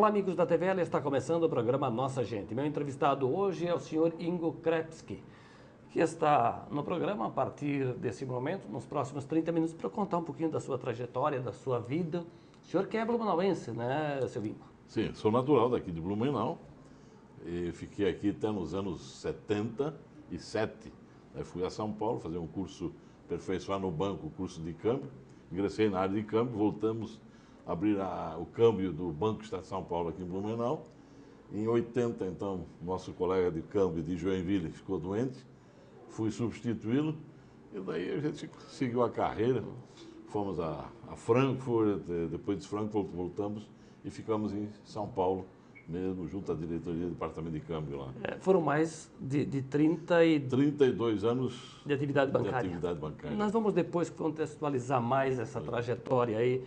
Olá, amigos da TVL, está começando o programa Nossa Gente. Meu entrevistado hoje é o senhor Ingo Krepski, que está no programa a partir desse momento, nos próximos 30 minutos, para contar um pouquinho da sua trajetória, da sua vida. O senhor que é blumenauense, né, seu Ingo? Sim, sou natural daqui de Blumenau e fiquei aqui até nos anos 77. Aí fui a São Paulo fazer um curso, aperfeiçoar no banco, curso de câmbio. Ingressei na área de câmbio, voltamos a abrir o câmbio do Banco Estado de São Paulo aqui em Blumenau. Em 80, então, nosso colega de câmbio de Joinville ficou doente, fui substituí-lo e daí a gente seguiu a carreira. Fomos a Frankfurt, depois de Frankfurt voltamos e ficamos em São Paulo mesmo, junto à diretoria do departamento de câmbio lá. Foram mais de 32 anos de atividade bancária. de atividade bancária. Nós vamos depois contextualizar mais essa trajetória aí,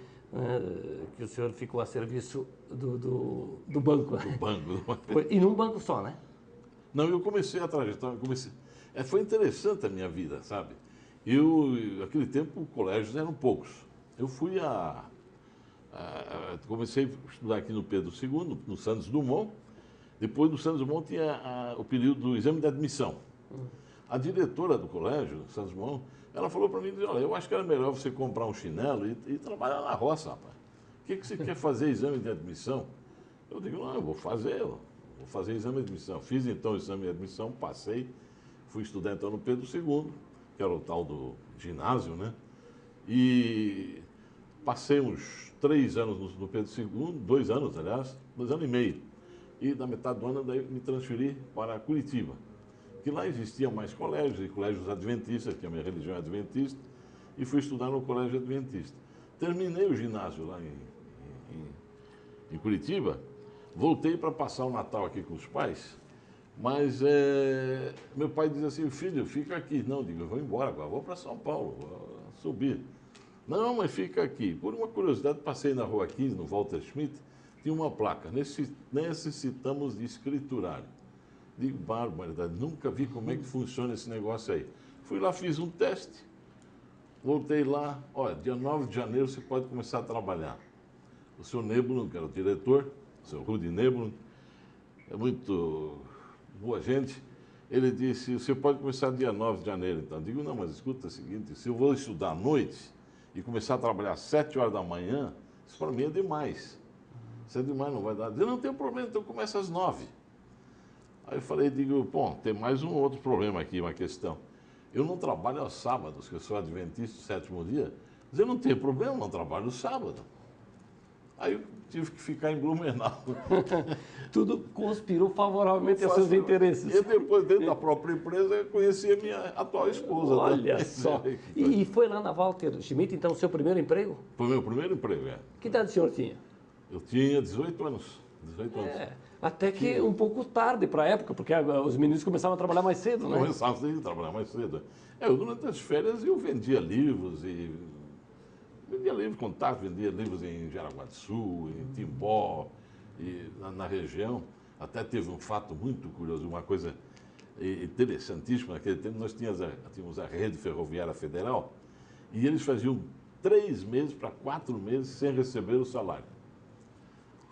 que o senhor ficou a serviço do banco. Do banco. E num banco só, né? Não, eu comecei a trajetória, foi interessante a minha vida, sabe? Naquele tempo, colégios eram poucos. Eu fui comecei a estudar aqui no Pedro II, no Santos Dumont. Depois do Santos Dumont tinha o período do exame de admissão. A diretora do colégio, Santos Dumont, ela falou para mim, olha, eu acho que era melhor você comprar um chinelo e trabalhar na roça, rapaz. O que você quer fazer exame de admissão? Eu digo, não, eu vou fazer exame de admissão. Fiz então o exame de admissão, passei, fui estudar então no Pedro II, que era o tal do ginásio, né? E passei uns 3 anos no Pedro II, 2 anos, aliás, 2 anos e meio. E na metade do ano daí me transferi para Curitiba, que lá existiam mais colégios, e colégios adventistas, que a minha religião é adventista, e fui estudar no colégio adventista. Terminei o ginásio lá em Curitiba, voltei para passar o Natal aqui com os pais, mas meu pai diz assim, filho, fica aqui. Não, digo, eu vou embora agora, vou para São Paulo, vou subir. Não, mas fica aqui. Por uma curiosidade, passei na Rua 15, no Walter Schmidt, tinha uma placa, necessitamos de escriturário. Digo, barbaridade, nunca vi como é que funciona esse negócio aí. Fui lá, fiz um teste, voltei lá, olha, dia 9 de janeiro você pode começar a trabalhar. O senhor Neblum, que era o diretor, o senhor Rudi Neblum, é muito boa gente, ele disse, você pode começar dia 9 de janeiro, então. Digo, não, mas escuta o seguinte, se eu vou estudar à noite e começar a trabalhar às 7 horas da manhã, isso para mim é demais. Isso é demais, não vai dar. Digo, não tem problema, então começa às 9. Aí eu falei, digo, bom, tem mais um outro problema aqui, uma questão. Eu não trabalho aos sábados, que eu sou adventista do sétimo dia. Mas eu não tenho problema, não trabalho no sábado. Aí eu tive que ficar em Blumenau. Tudo conspirou favoravelmente aos seus interesses. E depois, dentro da própria empresa, eu conheci a minha atual esposa. Olha né? só. E foi lá na Walter Schmidt, então, o seu primeiro emprego? Foi o meu primeiro emprego, Que idade o senhor tinha? Eu tinha 18 anos. 18 anos. Até que um pouco tarde para a época, porque os meninos começavam a trabalhar mais cedo, né? Começava a trabalhar mais cedo. Durante as férias eu vendia livros vendia livros contato, vendia livros em Jaraguá do Sul, em Timbó, e na região. Até teve um fato muito curioso, uma coisa interessantíssima. Naquele tempo nós tínhamos a Rede Ferroviária Federal e eles faziam 3 meses para 4 meses sem receber o salário.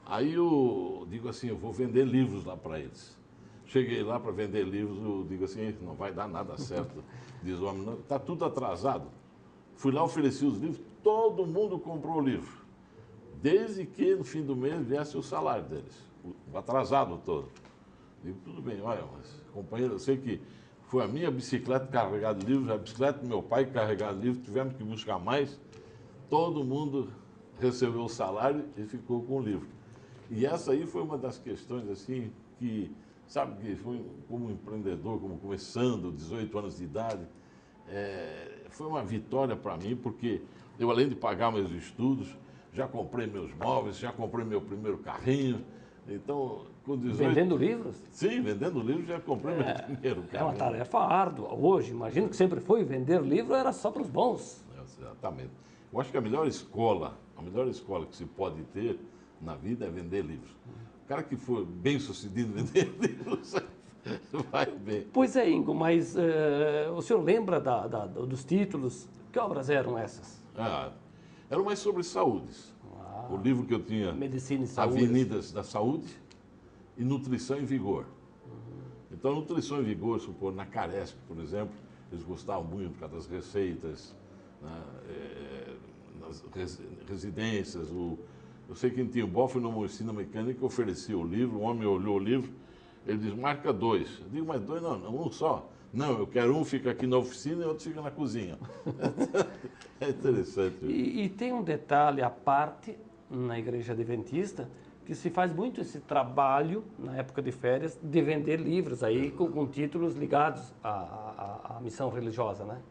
Aí eu digo assim, eu vou vender livros lá para eles. Cheguei lá para vender livros, eu digo assim, não vai dar nada certo. Diz o homem, está tudo atrasado. Fui lá, ofereci os livros, todo mundo comprou o livro. Desde que no fim do mês viesse o salário deles, o atrasado todo. Digo, tudo bem, olha, mas companheiro, eu sei que foi a minha bicicleta carregada de livros, a bicicleta do meu pai carregada de livros, tivemos que buscar mais. Todo mundo recebeu o salário e ficou com o livro. E essa aí foi uma das questões, assim, que, sabe, que foi como empreendedor, como começando, 18 anos de idade, foi uma vitória para mim, porque eu, além de pagar meus estudos, já comprei meus móveis, já comprei meu primeiro carrinho. Então, com 18... Vendendo livros? Sim, vendendo livros, já comprei meu primeiro carrinho. É uma tarefa árdua. Hoje, imagino que sempre foi, vender livro era só para os bons. Exatamente. Eu acho que a melhor escola que se pode ter na vida é vender livros. O cara que for bem sucedido em vender livros vai bem. Pois é, Ingo, mas o senhor lembra dos títulos? Que obras eram essas? Eram mais sobre saúdes. O livro que eu tinha, Medicina e Saúde. Avenidas da Saúde e Nutrição e Vigor. Então, Nutrição e Vigor, supor, na Caresp, por exemplo, eles gostavam muito por causa das receitas, né, nas residências. Eu sei que em Timbó foi numa oficina mecânica que oferecia o livro, o homem olhou o livro, ele diz, marca 2. Eu digo, mas 2 não, um só. Não, eu quero um fica aqui na oficina e outro fica na cozinha. É interessante. E tem um detalhe à parte na Igreja Adventista, que se faz muito esse trabalho, na época de férias, de vender livros aí com títulos ligados à missão religiosa, né?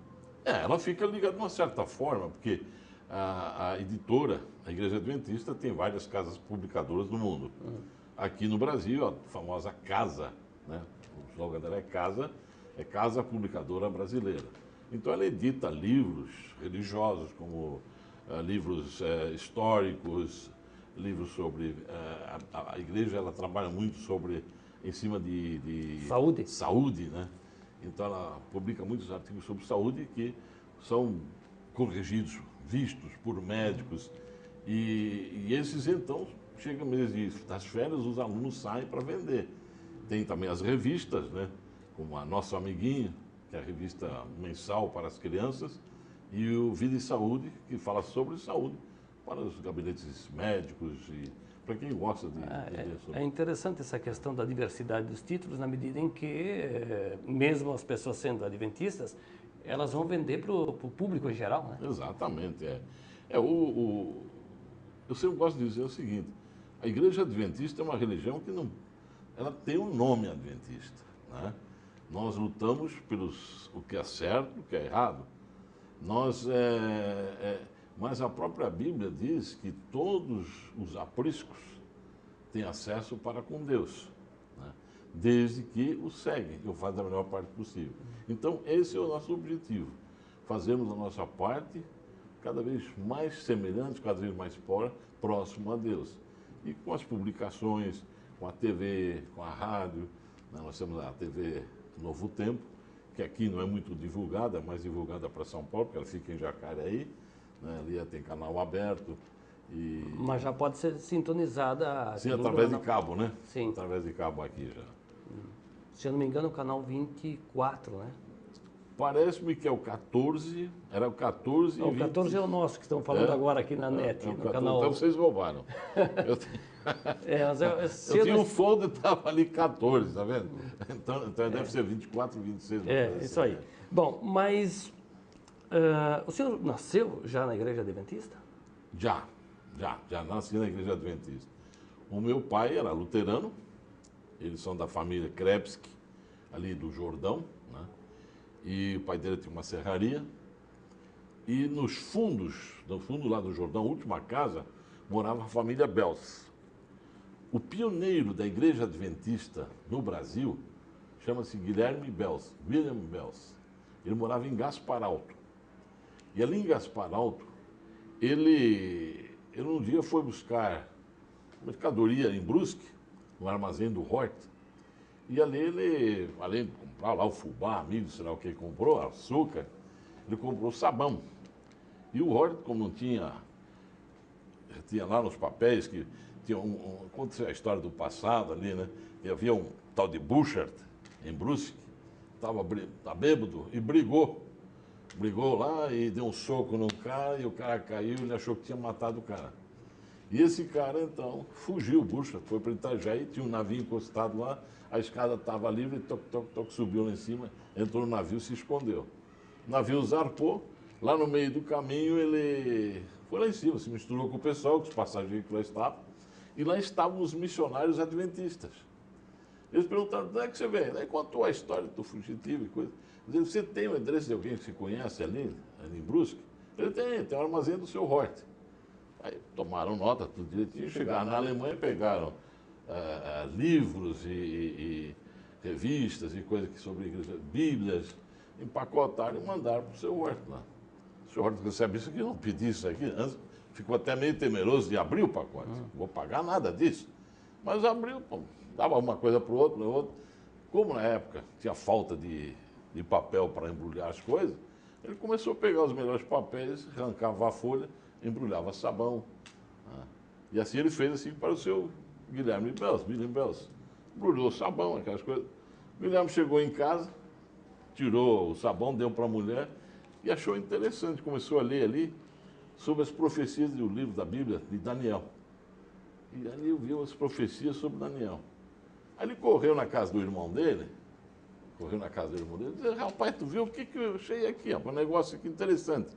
Ela fica ligada de uma certa forma, porque a editora, a Igreja Adventista, tem várias casas publicadoras no mundo. Aqui no Brasil, a famosa Casa, né? O slogan dela é Casa Publicadora Brasileira. Então ela edita livros religiosos, como livros históricos, livros sobre... a igreja ela trabalha muito em cima de saúde, né? Então ela publica muitos artigos sobre saúde que são corrigidos, vistos por médicos. E esses, então, chega mês das férias, os alunos saem para vender. Tem também as revistas, né? Como a Nosso Amiguinho, que é a revista mensal para as crianças, e o Vida e Saúde, que fala sobre saúde para os gabinetes médicos e para quem gosta de ler sobre. É interessante essa questão da diversidade dos títulos, na medida em que, mesmo as pessoas sendo adventistas, elas vão vender para o público em geral, né? Exatamente. Eu sempre gosto de dizer o seguinte, a Igreja Adventista é uma religião que não... Ela tem um nome adventista, né? Nós lutamos o que é certo, o que é errado. Mas a própria Bíblia diz que todos os apriscos têm acesso para com Deus, né? Desde que o seguem e o fazem da melhor parte possível. Então, esse é o nosso objetivo, fazermos a nossa parte cada vez mais semelhante, cada vez mais próximo a Deus. E com as publicações, com a TV, com a rádio, né? Nós temos a TV Novo Tempo, que aqui não é muito divulgada, é mais divulgada para São Paulo, porque ela fica em Jacareí, né? Ali tem canal aberto. Mas já pode ser sintonizada... Sim, através de cabo, né? Sim. Através de cabo aqui já. Se eu não me engano, o canal 24, né? Parece-me que é o 14, era o 14 e o 14 é o nosso que estão falando agora aqui na net, no 14, canal... Então vocês roubaram. Eu tinha um folder e estava ali 14, tá vendo? Então deve ser 24, 26. Isso aí. Bom, mas o senhor nasceu já na Igreja Adventista? Já nasci na Igreja Adventista. O meu pai era luterano, eles são da família Krebsky, ali do Jordão, né? E o pai dele tinha uma serraria. E no fundo lá do Jordão, a última casa, morava a família Bels. O pioneiro da Igreja Adventista no Brasil chama-se Guilherme Bels, William Bels. Ele morava em Gaspar Alto. E ali em Gaspar Alto, ele um dia foi buscar mercadoria em Brusque, no armazém do Hort. E ali ele, além de comprar lá o fubá, milho, sei lá o que ele comprou, açúcar, ele comprou sabão. E o Hort, como não tinha lá nos papéis que tinha conta a história do passado ali, né? E havia um tal de Bouchard em Brusque, estava bêbado e brigou. Brigou lá e deu um soco num cara e o cara caiu e ele achou que tinha matado o cara. E esse cara, então, fugiu, Bouchard, foi para Itajaí, tinha um navio encostado lá, a escada estava livre, subiu lá em cima, entrou no navio e se escondeu. O navio zarpou, lá no meio do caminho ele foi lá em cima, se misturou com o pessoal, com os passageiros que lá estavam, e lá estavam os missionários adventistas. Eles perguntaram, onde é que você veio? Daí contou a história do fugitivo e coisa. Dizer, você tem o endereço de alguém que se conhece ali em Brusque? Ele tem o armazém do seu Hort. Aí tomaram nota, tudo direitinho, chegaram na Alemanha, pegaram livros e revistas e coisas sobre a igreja, bíblias, empacotaram e mandaram para o seu Hort lá. O seu Hort recebe isso aqui, não pedi isso aqui, antes ficou até meio temeroso de abrir o pacote. Não vou pagar nada disso. Mas abriu, pô, dava uma coisa para o outro. Como na época tinha falta de papel para embrulhar as coisas, ele começou a pegar os melhores papéis, arrancava a folha, embrulhava sabão, E assim ele fez assim para o seu Guilherme Bels, William Bels. Embrulhou sabão, aquelas coisas. O Guilherme chegou em casa, tirou o sabão, deu para a mulher e achou interessante. Começou a ler ali sobre as profecias do livro da Bíblia de Daniel. E ali viu as profecias sobre Daniel. Aí ele correu na casa do irmão dele, e disse, rapaz, tu viu o que eu achei aqui, um negócio aqui interessante.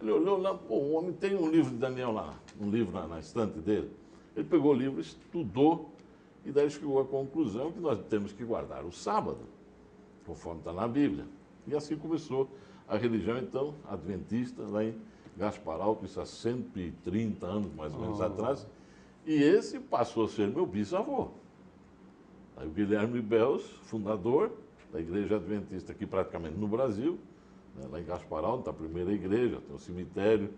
Ele olhou lá, pô, o homem tem um livro de Daniel lá, um livro na estante dele. Ele pegou o livro, estudou, e daí chegou à conclusão que nós temos que guardar o sábado, conforme está na Bíblia. E assim começou a religião, então, adventista, lá em Gaspar Alto, isso há 130 anos, mais ou menos, atrás. E esse passou a ser meu bisavô. Aí o Guilherme Bels, fundador da Igreja Adventista aqui praticamente no Brasil, né, lá em Gaspar Alto, a primeira igreja, tem um cemitério.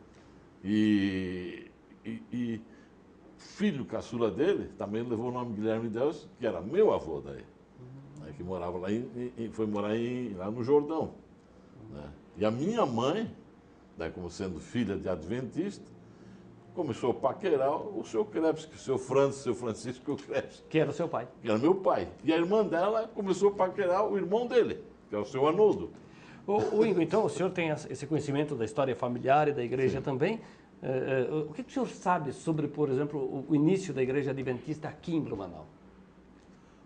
E filho caçula dele também levou o nome Guilherme Bels, que era meu avô daí, né, que morava lá foi morar lá no Jordão. Né? E a minha mãe, daí, como sendo filha de adventista, começou a paquerar o seu Krebs, o seu Francisco Krebs. Que era o seu pai. Que era meu pai. E a irmã dela começou a paquerar o irmão dele, que é o seu Arnoldo. O Ingo, então, o senhor tem esse conhecimento da história familiar e da igreja também. O que o senhor sabe sobre, por exemplo, o início da igreja adventista aqui em Blumenau?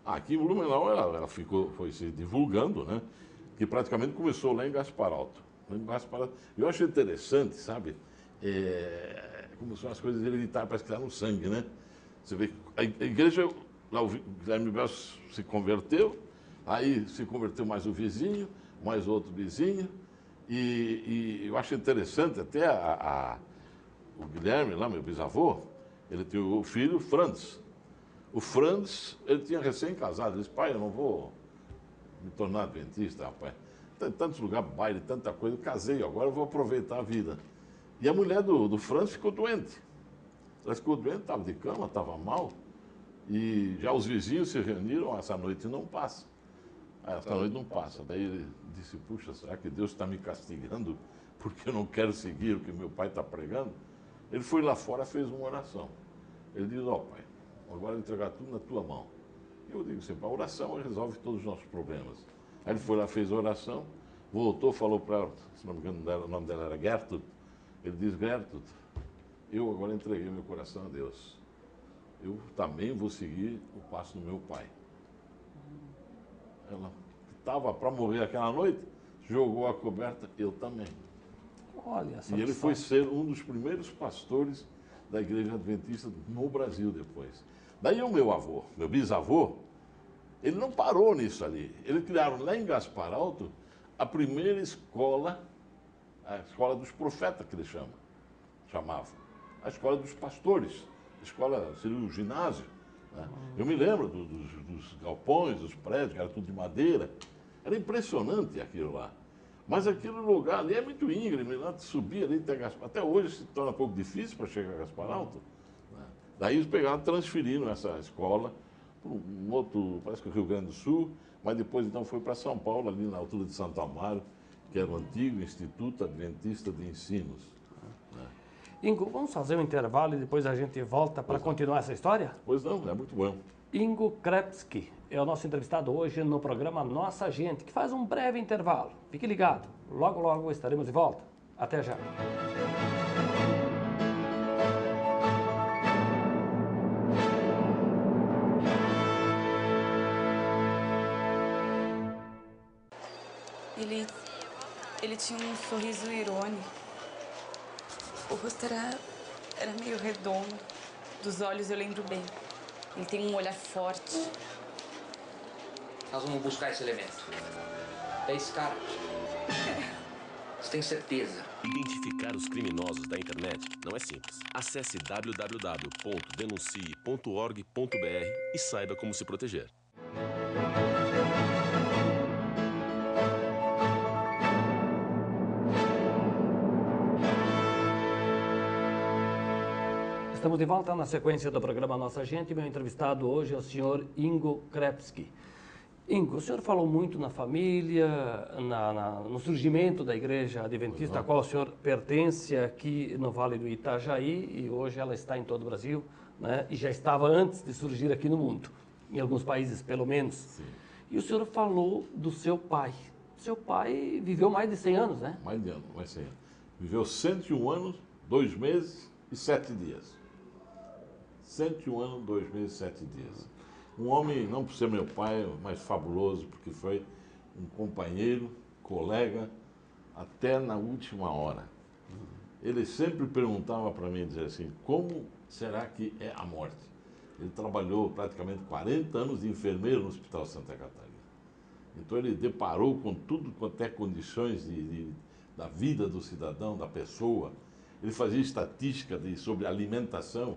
Aqui em Blumenau ela foi se divulgando, né? Que praticamente começou lá em Gaspar Alto. Eu acho interessante, sabe? Como são as coisas hereditárias, parece que está no sangue, né? Você vê, a igreja, lá o Guilherme Bels se converteu, aí se converteu mais o vizinho, mais outro vizinho, e eu acho interessante até o Guilherme, lá, meu bisavô, ele tem o filho Franz. O Franz, ele tinha recém-casado, ele disse, pai, eu não vou me tornar adventista, rapaz. Tem tantos lugares, baile, tanta coisa, eu casei, agora eu vou aproveitar a vida. E a mulher do Franz ficou doente. Ela ficou doente, estava de cama, estava mal. E já os vizinhos se reuniram, essa noite não passa. Essa noite não passa. Daí ele disse, puxa, será que Deus está me castigando porque eu não quero seguir o que meu pai está pregando? Ele foi lá fora, fez uma oração. Ele disse, ó pai, agora eu vou entregar tudo na tua mão. E eu digo sempre, a oração resolve todos os nossos problemas. Aí ele foi lá, fez a oração, voltou, falou para ela, se não me engano, o nome dela era Gertrude. Ele diz, Gertrude, eu agora entreguei meu coração a Deus. Eu também vou seguir o passo do meu pai. Ela estava para morrer aquela noite, jogou a coberta, eu também. Olha, e ele foi ser um dos primeiros pastores da Igreja Adventista no Brasil depois. Daí o meu avô, meu bisavô, ele não parou nisso ali. Eles criaram lá em Gaspar Alto a primeira escola, a escola dos profetas, que eles chamavam. A escola dos pastores. A escola seria o ginásio. Né? Eu me lembro dos galpões, dos prédios, que era tudo de madeira. Era impressionante aquilo lá. Mas aquele lugar ali é muito íngreme, lá subir ali até Gaspar. Até hoje se torna um pouco difícil para chegar a Gaspar Alto. Né? Daí eles pegaram, transferiram essa escola para um outro, parece que o Rio Grande do Sul, mas depois então foi para São Paulo, ali na altura de Santo Amaro, que era o antigo Instituto Adventista de Ensinos. Né? Ingo, vamos fazer um intervalo e depois a gente volta para continuar essa história? Pois não, é muito bom. Ingo Krebski é o nosso entrevistado hoje no programa Nossa Gente, que faz um breve intervalo. Fique ligado, logo logo estaremos de volta. Até já. Ele tinha um sorriso irônico. O rosto era meio redondo. Dos olhos eu lembro bem. Ele tem um olhar forte. Nós vamos buscar esse elemento. É esse cara. Você tem certeza? Identificar os criminosos da internet não é simples. Acesse www.denuncie.org.br e saiba como se proteger. Estamos de volta na sequência do programa Nossa Gente. Meu entrevistado hoje é o senhor Ingo Krebski. Ingo, o senhor falou muito na família, no surgimento da Igreja Adventista, a qual o senhor pertence aqui no Vale do Itajaí, e hoje ela está em todo o Brasil, né? E já estava antes de surgir aqui no mundo, em alguns países pelo menos. Sim. E o senhor falou do seu pai. Seu pai viveu mais de 100 anos, né? Mais de 100 anos. Viveu 101 anos, 2 meses e 7 dias. 101 anos, 2 meses e 7 dias. Um homem, não por ser meu pai, mas fabuloso, porque foi um companheiro, colega, até na última hora. Ele sempre perguntava para mim, dizia assim, como será que é a morte? Ele trabalhou praticamente 40 anos de enfermeiro no Hospital Santa Catarina. Então ele deparou com tudo quanto é condições da vida do cidadão, da pessoa. Ele fazia estatística sobre alimentação.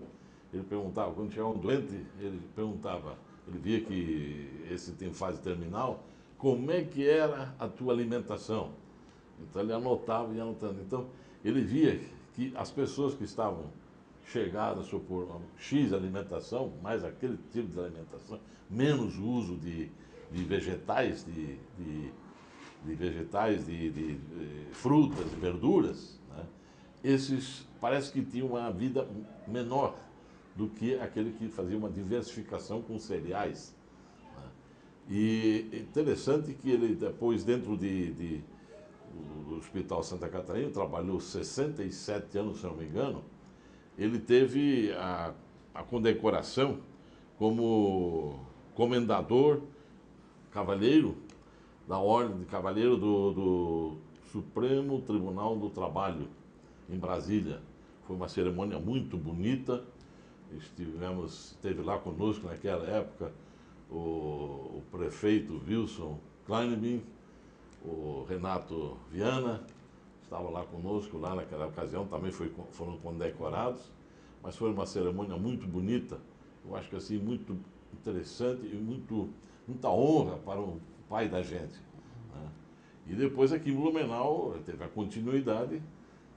Ele perguntava, quando tinha um doente, ele perguntava, ele via que esse tem fase terminal, como é que era a tua alimentação? Então ele anotava e anotando. Então ele via que as pessoas que estavam chegadas por X alimentação, mais aquele tipo de alimentação, menos o uso de vegetais, de frutas e verduras, né? Esses parece que tinham uma vida menor do que aquele que fazia uma diversificação com cereais, né? E interessante que ele depois, dentro do Hospital Santa Catarina, trabalhou 67 anos, se não me engano, ele teve a condecoração como comendador, cavalheiro, da Ordem de Cavalheiro do Supremo Tribunal do Trabalho, em Brasília. Foi uma cerimônia muito bonita. Esteve lá conosco naquela época o prefeito Wilson Kleinbin, o Renato Viana, estava lá conosco, lá naquela ocasião, também foram condecorados, mas foi uma cerimônia muito bonita, eu acho que assim, muito interessante e muita honra para o pai da gente, né? E depois aqui em Blumenau teve a continuidade,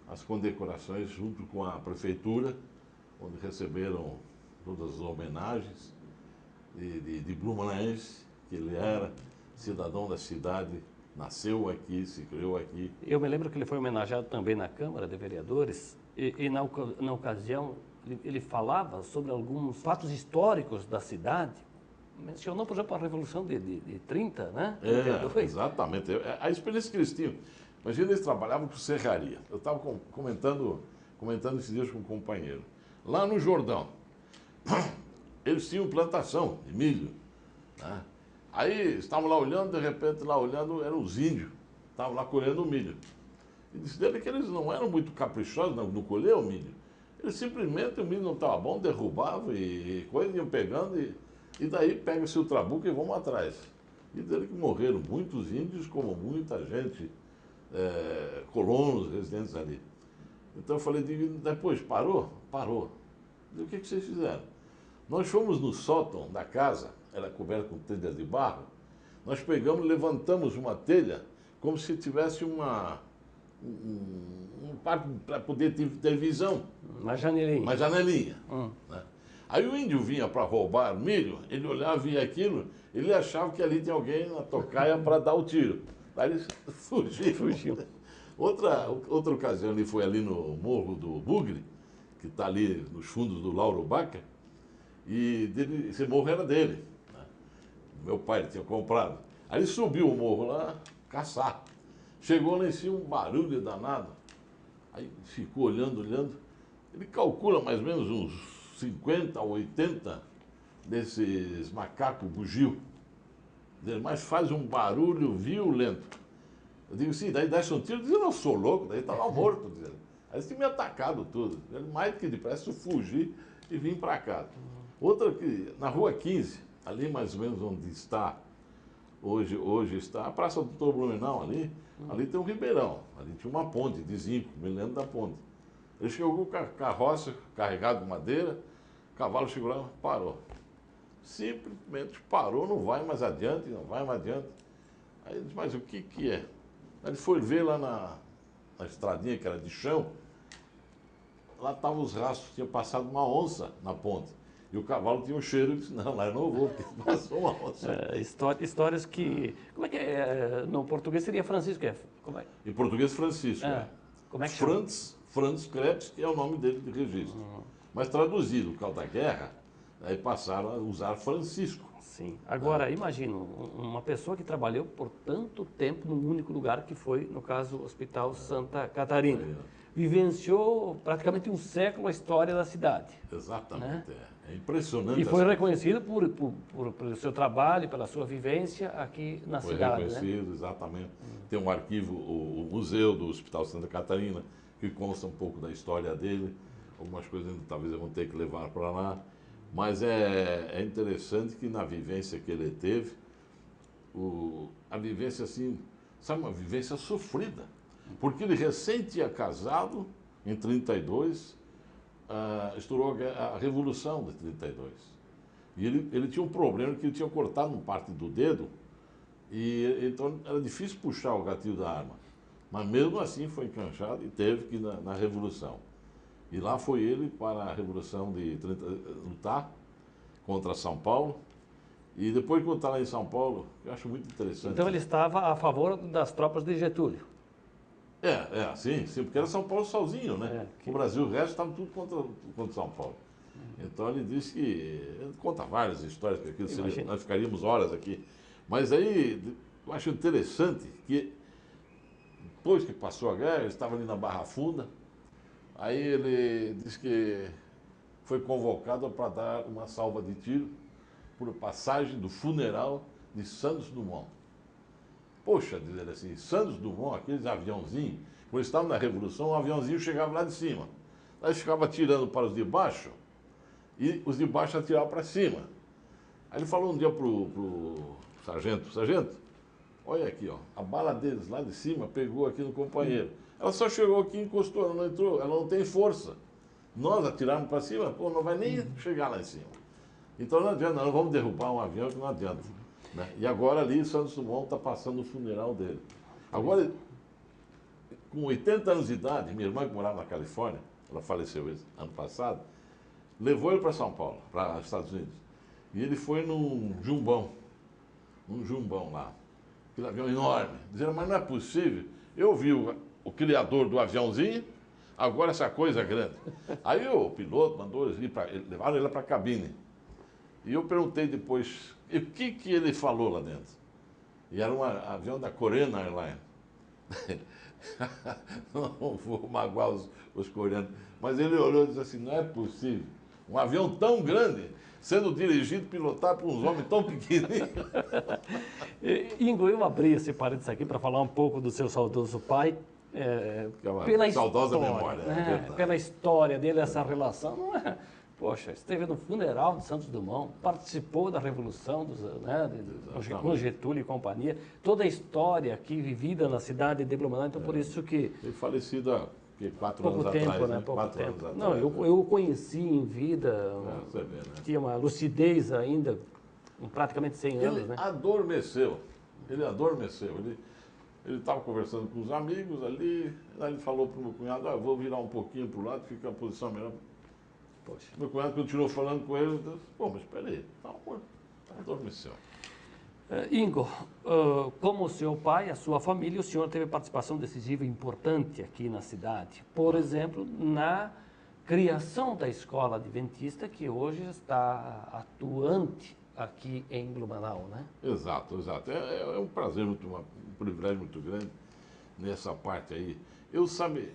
as condecorações junto com a prefeitura, onde receberam todas as homenagens de blumenauense, que ele era cidadão da cidade, nasceu aqui, se criou aqui. Eu me lembro que ele foi homenageado também na Câmara de Vereadores e na ocasião ele falava sobre alguns fatos históricos da cidade. Mencionou, por exemplo, a Revolução de 30, né? 32. Exatamente. A experiência que eles tinham. Imagina, eles trabalhavam com serraria. Eu estava comentando esses dias com um companheiro. Lá no Jordão, eles tinham plantação de milho, né? Aí estavam lá olhando, de repente lá olhando, eram os índios, estavam lá colhendo o milho. E disse dele que eles não eram muito caprichosos no colher o milho. Eles simplesmente, o milho não estava bom, derrubavam e coisa, iam pegando e daí pega-se o trabuco e vão atrás. E dele que morreram muitos índios, como muita gente, colonos residentes ali. Então eu falei, depois, parou? Parou. E o que vocês fizeram? Nós fomos no sótão da casa, era coberta com telhas de barro, nós pegamos, levantamos uma telha, como se tivesse um parque para poder ter visão. Uma janelinha. Uma janelinha. Né? Aí o índio vinha para roubar milho, ele olhava, via aquilo, ele achava que ali tinha alguém na tocaia para dar o tiro. Aí ele fugiu. Outra ocasião, ele foi ali no Morro do Bugre, que está ali nos fundos do Lauro Baca, e esse morro era dele, né? Meu pai tinha comprado. Aí ele subiu o morro lá, caçar. Chegou lá em cima, um barulho danado. Aí ficou olhando. Ele calcula mais ou menos uns 50 ou 80 desses macacos bugio. Mas faz um barulho violento. Eu digo, sim, daí desce um tiro, diz, eu não sou louco, daí estava morto. Diz. Aí eles tinham me atacado tudo. Ele, mais do que depressa, eu fugi e vim para casa. Outra que, na Rua 15, ali mais ou menos onde está, hoje está a Praça do Doutor Blumenau ali tem um ribeirão, ali tinha uma ponte de zinco, me lembro da ponte. Ele chegou com a carroça carregado de madeira, o cavalo chegou lá, parou. Simplesmente parou, não vai mais adiante. Aí ele disse, mas o que é? Aí ele foi ver lá na estradinha que era de chão, lá estavam os rastros, tinha passado uma onça na ponte. E o cavalo tinha um cheiro, ele disse, não, lá eu não vou, porque passou uma onça. Histórias que... Como é que é? No português seria Francisco. Como é? Em português, Francisco. Como é que chama? Franz Krebs, que é o nome dele de registro. Mas traduzido, por causa da guerra, aí passaram a usar Francisco. Sim. Agora, imagina, uma pessoa que trabalhou por tanto tempo num único lugar, que foi, no caso, o Hospital Santa Catarina. Vivenciou praticamente um século a história da cidade. Exatamente, é impressionante. E foi reconhecido pelo seu trabalho, pela sua vivência aqui na cidade. Foi reconhecido, exatamente. Tem um arquivo, o museu do Hospital Santa Catarina, que consta um pouco da história dele. Algumas coisas talvez eu vou ter que levar para lá. Mas é interessante que na vivência que ele teve, a vivência assim, sabe, uma vivência sofrida. Porque ele recém tinha casado, em 32, estourou a Revolução de 32. E ele tinha um problema que ele tinha cortado uma parte do dedo, e então era difícil puxar o gatilho da arma. Mas mesmo assim foi enganchado e teve que ir na Revolução. E lá foi ele para a Revolução de 30, lutar contra São Paulo. E depois, quando está lá em São Paulo, eu acho muito interessante. Então ele estava a favor das tropas de Getúlio. Sim, porque era São Paulo sozinho, né? O Brasil, o resto estava tudo contra São Paulo. Então ele disse que... Ele conta várias histórias, porque nós ficaríamos horas aqui. Mas aí, eu acho interessante que, depois que passou a guerra, ele estava ali na Barra Funda, aí ele disse que foi convocado para dar uma salva de tiro por passagem do funeral de Santos Dumont. Poxa, dizer assim, Santos Dumont, aqueles aviãozinhos, quando estavam na Revolução, um aviãozinho chegava lá de cima. Aí ficava atirando para os de baixo e os de baixo atiravam para cima. Aí ele falou um dia pro sargento, olha aqui, ó, a bala deles lá de cima pegou aqui no companheiro. Ela só chegou aqui e encostou, ela não entrou, ela não tem força. Nós atiramos para cima, pô, não vai nem chegar lá em cima. Então não adianta, não vamos derrubar um avião que não adianta. Né? E agora ali, Santos Dumont está passando o funeral dele. Agora, com 80 anos de idade, minha irmã que morava na Califórnia, ela faleceu ano passado, levou ele para São Paulo, para os Estados Unidos. E ele foi num jumbão lá, aquele avião enorme. Dizendo, mas não é possível. Eu vi o criador do aviãozinho, agora essa coisa grande. Aí o piloto mandou levaram ele para a cabine. E eu perguntei depois, o que ele falou lá dentro? E era um avião da Korean Airlines. Não vou magoar os coreanos, mas ele olhou e disse assim, não é possível. Um avião tão grande, sendo dirigido, pilotado por uns homens tão pequenininhos. Ingo, eu abri esse parênteses aqui para falar um pouco do seu saudoso pai. Pela saudosa história, memória. Pela história dele, essa relação, não é? Poxa, esteve no funeral de Santos Dumont, participou da Revolução com Getúlio e companhia, toda a história aqui vivida na cidade de Blumenau, então por isso que... Ele falecido há 4 pouco anos tempo, atrás, né? né? Pouco 4 tempo. anos atrás. Não, eu o conheci em vida, Você vê, né? tinha uma lucidez ainda, com praticamente 100 anos, né? Ele adormeceu. Ele estava conversando com os amigos ali, aí ele falou para o meu cunhado, vou virar um pouquinho para o lado, fica a posição melhor. Poxa. Meu cunhado continuou falando com ele, disse, pô, mas espera aí, adormeceu. Ingo, como o seu pai, a sua família, o senhor teve participação decisiva e importante aqui na cidade. Por exemplo, na criação da escola adventista, que hoje está atuante aqui em Blumenau, né? Exato. É um prazer, um privilégio muito grande nessa parte aí. Eu sempre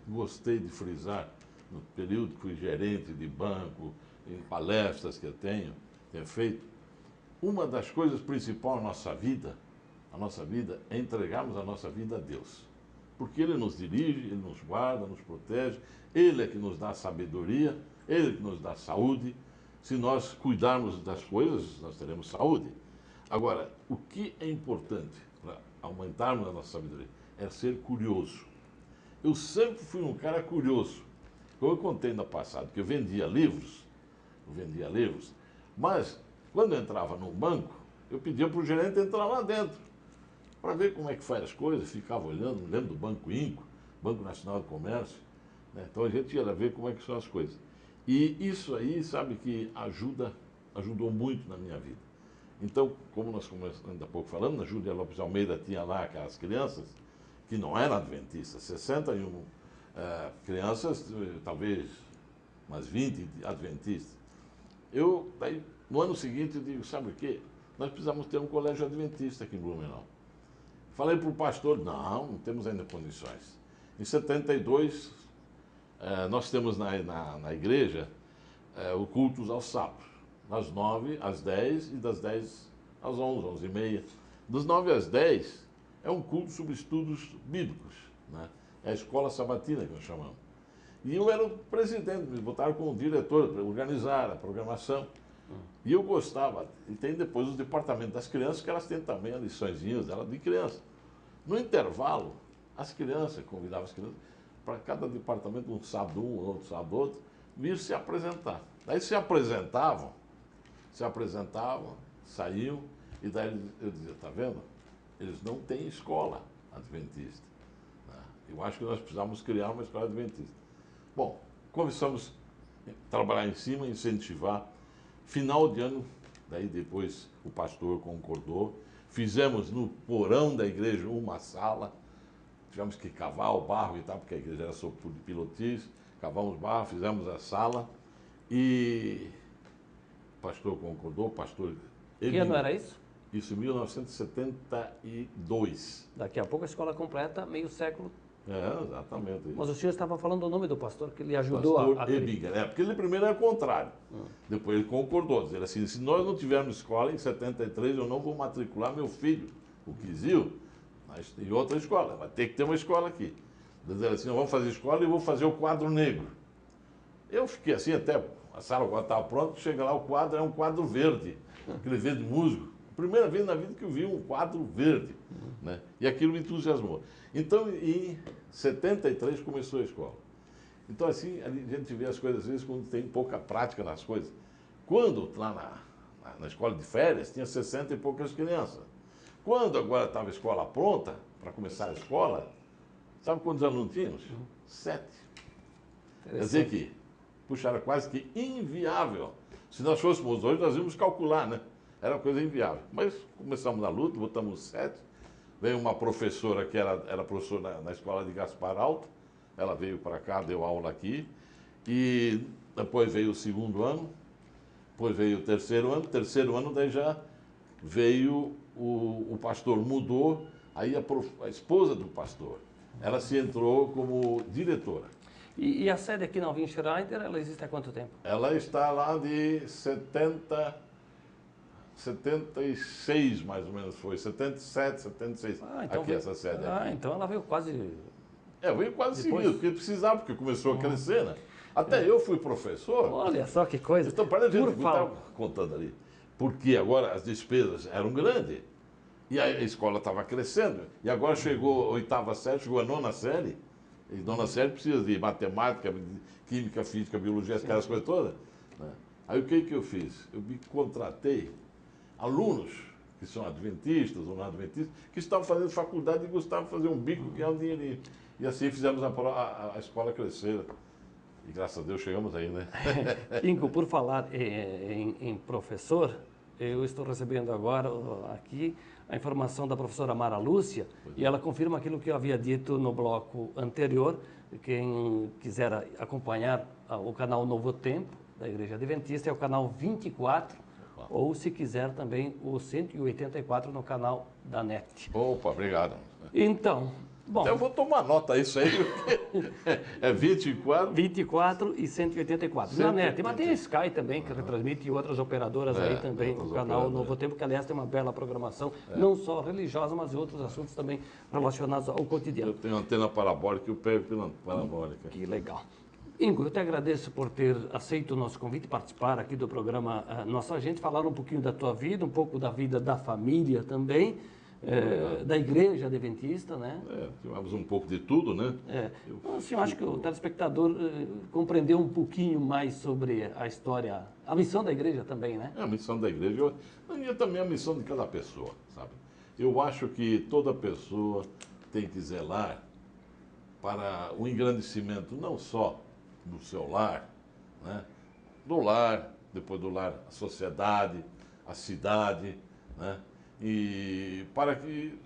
gostei de frisar, no período que fui gerente de banco, em palestras que eu tenho feito, uma das coisas principais na nossa vida é entregarmos a nossa vida a Deus. Porque Ele nos dirige, Ele nos guarda, nos protege, Ele é que nos dá sabedoria, Ele é que nos dá saúde. Se nós cuidarmos das coisas, nós teremos saúde. Agora, o que é importante para aumentarmos a nossa sabedoria é ser curioso. Eu sempre fui um cara curioso. Como eu contei no passado, que eu vendia livros, mas quando eu entrava num banco, eu pedia para o gerente entrar lá dentro, para ver como é que faz as coisas, ficava olhando, lembro do Banco Inco, Banco Nacional do Comércio, né? Então a gente ia lá ver como é que são as coisas. E isso aí, sabe, que ajudou muito na minha vida. Então, como nós começamos ainda há pouco falando, a Júlia Lopes de Almeida tinha lá aquelas crianças que não eram adventistas, 61 crianças, talvez umas 20 adventistas. Daí, no ano seguinte, eu digo, sabe o quê? Nós precisamos ter um colégio adventista aqui em Blumenau. Falei para o pastor, não temos ainda condições. Em 72, nós temos na igreja o culto aos sábados, das 9 às 10 e das 10 às 11, 11 e meia. Dos 9 às 10 é um culto sobre estudos bíblicos, né? É a escola sabatina que nós chamamos. E eu era o presidente, me botaram como diretor para organizar a programação. E eu gostava. E tem depois os departamentos das crianças, que elas têm também as liçõezinhas delas de criança. No intervalo, as crianças, convidavam as crianças, para cada departamento, um sábado um, outro sábado outro, vir se apresentar. Daí se apresentavam, saíam, e daí eu dizia, tá vendo? Eles não têm escola adventista. Eu acho que nós precisamos criar uma escola adventista. Bom, começamos a trabalhar em cima, incentivar. Final de ano, daí depois o pastor concordou. Fizemos no porão da igreja uma sala. Tivemos que cavar o barro e tal, porque a igreja era sob pilotis. Cavamos barro, fizemos a sala. E o pastor concordou, o pastor... Que ano era isso? Isso, em 1972. Daqui a pouco a escola completa, meio século. Exatamente. Mas o senhor estava falando o nome do pastor que lhe ajudou pastor Ebinger, porque ele primeiro era contrário. Depois ele concordou, dizer assim, se nós não tivermos escola, em 73 eu não vou matricular meu filho, o Kizil, em outra escola, vai ter que ter uma escola aqui. Dizer assim, nós vamos fazer escola e eu vou fazer o quadro negro. Eu fiquei assim até, a sala agora estava pronta, chega lá o quadro, é um quadro verde, aquele verde musgo. Primeira vez na vida que eu vi um quadro verde, né? E aquilo me entusiasmou. Então, em 73 começou a escola. Então, assim, a gente vê as coisas, às vezes, quando tem pouca prática nas coisas. Quando, lá na escola de férias, tinha 60 e poucas crianças. Quando agora estava a escola pronta, para começar a escola, sabe quantos alunos tínhamos? 7. Quer dizer que, puxa, era quase que inviável. Se nós fôssemos hoje, nós íamos calcular, né? Era uma coisa inviável. Mas começamos na luta, botamos 7. Veio uma professora que era professora na escola de Gaspar Alto. Ela veio para cá, deu aula aqui. E depois veio o segundo ano. Depois veio o terceiro ano. Terceiro ano, daí já veio o pastor, mudou. Aí a esposa do pastor, ela se entrou como diretora. E a sede aqui na Alvin Schreiter, ela existe há quanto tempo? Ela está lá de 76, mais ou menos, foi. 77, 76, então aqui, essa sede aqui. Então ela veio quase... Veio quase depois... seguido, porque precisava, porque começou a crescer, né? Até eu fui professor. Olha só que coisa. Então, para a gente estava contando ali. Porque agora as despesas eram grandes. E a escola estava crescendo. E agora chegou a oitava série, chegou a nona série. E nona série precisa de matemática, química, física, biologia, aquelas coisas todas, né? Aí o que eu fiz? Eu me contratei alunos que são adventistas ou não adventistas, que estavam fazendo faculdade e gostavam de fazer um bico, ganhar um dinheirinho. E assim fizemos a escola crescer. E graças a Deus chegamos aí, né? Ingo, por falar em professor, eu estou recebendo agora aqui a informação da professora Mara Lúcia, e ela confirma aquilo que eu havia dito no bloco anterior. Quem quiser acompanhar o canal Novo Tempo, da Igreja Adventista, é o canal 24, ou se quiser também o 184 no canal da NET. Opa, obrigado. Então, bom... Eu vou tomar nota disso aí, porque é 24... 24 e 184. Na NET, mas tem a Sky também, que retransmite, e outras operadoras aí também, no canal Novo Tempo, que aliás tem uma bela programação, não só religiosa, mas de outros assuntos também relacionados ao cotidiano. Eu tenho antena parabólica e eu pego pela parabólica. Que legal. Ingo, eu te agradeço por ter aceito o nosso convite, participar aqui do programa Nossa Gente, falar um pouquinho da tua vida, um pouco da vida da família também, da Igreja Adventista, né? Tivemos um pouco de tudo, né? Assim, eu acho que o telespectador compreendeu um pouquinho mais sobre a história, a missão da Igreja também, né? A missão da Igreja, e também a missão de cada pessoa, sabe? Eu acho que toda pessoa tem que zelar para o engrandecimento não só do seu lar, né? do lar, depois do lar a sociedade, a cidade, né? E para que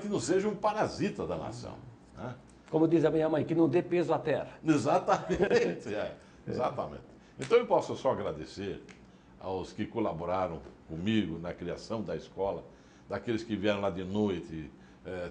não seja um parasita da nação, né? Como diz a minha mãe, que não dê peso à terra. Exatamente, exatamente. Então eu posso só agradecer aos que colaboraram comigo na criação da escola, daqueles que vieram lá de noite,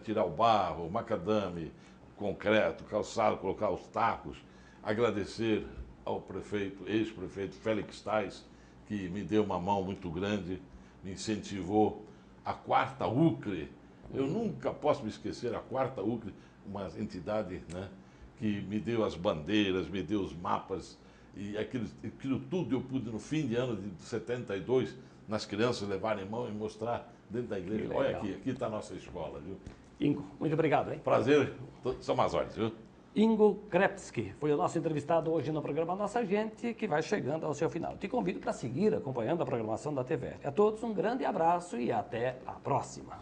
tirar o barro, o macadame, concreto, calçado, colocar os tacos. Agradecer ao prefeito, ex-prefeito Félix Tais, que me deu uma mão muito grande, me incentivou. A Quarta UCRE, eu nunca posso me esquecer, a Quarta UCRE, uma entidade, né, que me deu as bandeiras, me deu os mapas, e aquilo tudo eu pude, no fim de ano de 72, nas crianças levarem mão e mostrar dentro da igreja. Olha aqui está a nossa escola, viu? Ingo, muito obrigado, hein? Prazer, são as ordens, viu? Ingo Krepski foi o nosso entrevistado hoje no programa Nossa Gente, que vai chegando ao seu final. Te convido para seguir acompanhando a programação da TVL. A todos um grande abraço e até a próxima.